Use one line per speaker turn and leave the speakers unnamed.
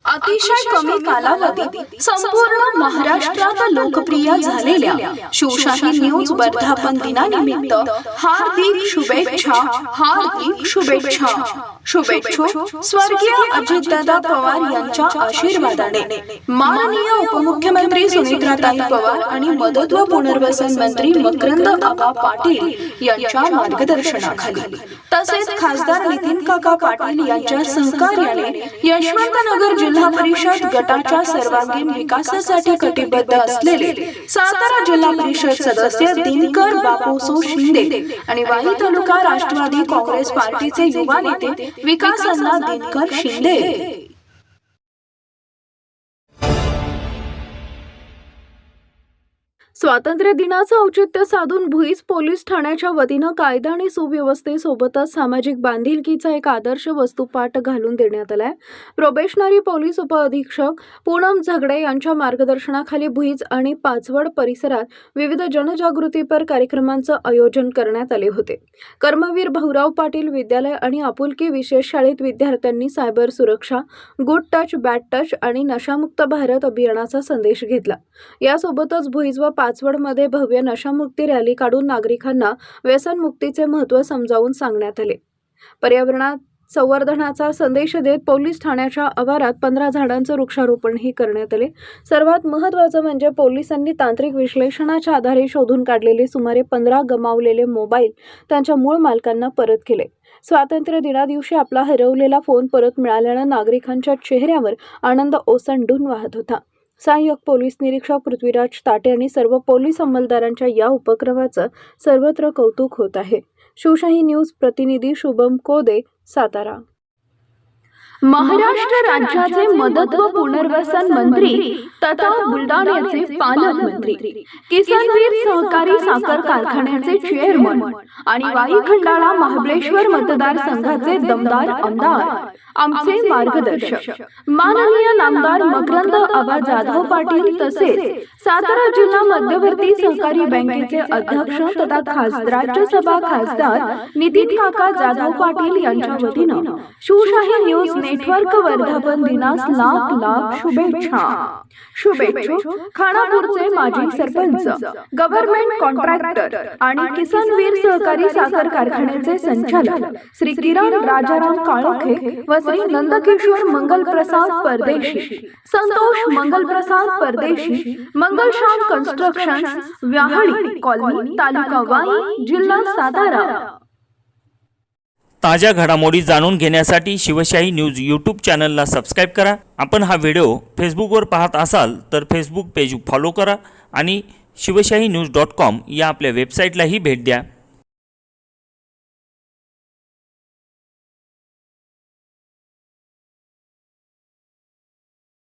अतिशय कमी कालावधीत संपूर्ण महाराष्ट्रात लोकप्रिय झालेल्या शिवशाही न्यूज वर्धापन दिनानिमित्त हार्दिक शुभेच्छा, हार्दिक शुभेच्छा. शुभेच्छुक स्वर्गीय अजितदादा पवार यांच्या आशीर्वादाने माननीय उपमुख्यमंत्री सुनेत्राताई पवार आणि मदत व पुनर्वसन मंत्री मकरंद आबा पाटील यांच्या मार्गदर्शनाखाली तसेच खासदार नितीन काका पाटील यांच्या सहकार्याने यशवंतनगर जिल्हा परिषद गटाच्या सर्वांगीण विकासासाठी कटिबद्ध असलेले सातारा जिल्हा परिषद सदस्य दिनकर बापूसो शिंदे आणि वाई तालुका राष्ट्रवादी काँग्रेस पार्टीचे युवा नेते विकासअण्णा दिनकर शिंदे.
स्वातंत्र्य दिनाचं औचित्य साधून भुईज पोलीस ठाण्याच्या वतीनं कायदा आणि सुव्यवस्थेसोबतच सामाजिक बांधिलकीचा एक आदर्श वस्तुपाठ घालून देण्यात आलाय. प्रोबेशनरी पोलीस उपअधीक्षक पूनम झगडे यांच्या मार्गदर्शनाखाली भुईज आणि पाचवड परिसरात विविध जनजागृतीपर कार्यक्रमांचं आयोजन करण्यात आले होते. कर्मवीर भाऊराव पाटील विद्यालय आणि आपुलकी विशेष शाळेत विद्यार्थ्यांनी सायबर सुरक्षा, गुड टच, बॅड टच आणि नशामुक्त भारत अभियानाचा संदेश घेतला. यासोबतच भुईज व पाचवडमध्ये भव्य नशामुक्ती रॅली काढून नागरिकांना व्यसनमुक्तीचे महत्त्व समजावून सांगण्यात आले. पर्यावरणात संवर्धनाचा संदेश देत पोलीस ठाण्याच्या आवारात 15 झाडांचं वृक्षारोपणही करण्यात आले. सर्वात महत्त्वाचं म्हणजे पोलिसांनी तांत्रिक विश्लेषणाच्या आधारे शोधून काढलेले सुमारे 15 गमावलेले मोबाईल त्यांच्या मूळ मालकांना परत केले. स्वातंत्र्य दिनादिवशी आपला हरवलेला फोन परत मिळाल्यानं नागरिकांच्या चेहऱ्यावर आनंद ओसंडून वाहत होता. सहाय्यक पोलीस निरीक्षक पृथ्वीराज ताटे आणि सर्व पोलीस अंमलदारांच्या या उपक्रमाचं सर्वत्र कौतुक होत आहे. शिवशाही न्यूज प्रतिनिधी शुभम कोदे, सातारा.
महाराष्ट्र राज्याचे मदत व पुनर्वसन मंत्री तथा बुलढाण्याचे पालकमंत्री, किसनवीर सहकारी साखर कारखान्याचे चेअरमन आणि वाई खंडाळा महाबळेश्वर मतदारसंघाचे दमदार आमदार, आमचे मार्गदर्शक माननीय नामदार मकरंद आबा जाधव पाटील तसेच सातारा जिल्हा मध्यवर्ती सहकारी बँकेचे अध्यक्ष तथा राज्यसभा खासदार नितीन काका जाधव पाटील यांच्या वतीनं शिवशाही न्यूज नेटवर्क वर्धापन दिनास लाख लाख शुभेच्छा. शुभेच्छुक खानापूरचे माजी सरपंच, गव्हर्नमेंट कॉन्ट्रॅक्टर आणि किसनवीर सहकारी साखर कारखान्याचे संचालक श्री किरण राजाराम काळोखे व श्री नंदकिशोर मंगलप्रसाद परदेशी, संतोष मंगलप्रसाद परदेशी, मंगलश्याम कन्स्ट्रक्शन्स, व्याहाळी कॉलनी, तालुका वाई, जिल्हा सातारा.
ताज्या घडामोडी जाणून घेण्यासाठी शिवशाही न्यूज यूट्यूब चॅनलला सबस्क्राईब करा. आपण हा व्हिडिओ फेसबुकवर पाहत असाल तर फेसबुक पेज फॉलो करा आणि शिवशाही न्यूज.com या आपल्या वेबसाईटलाही भेट द्या.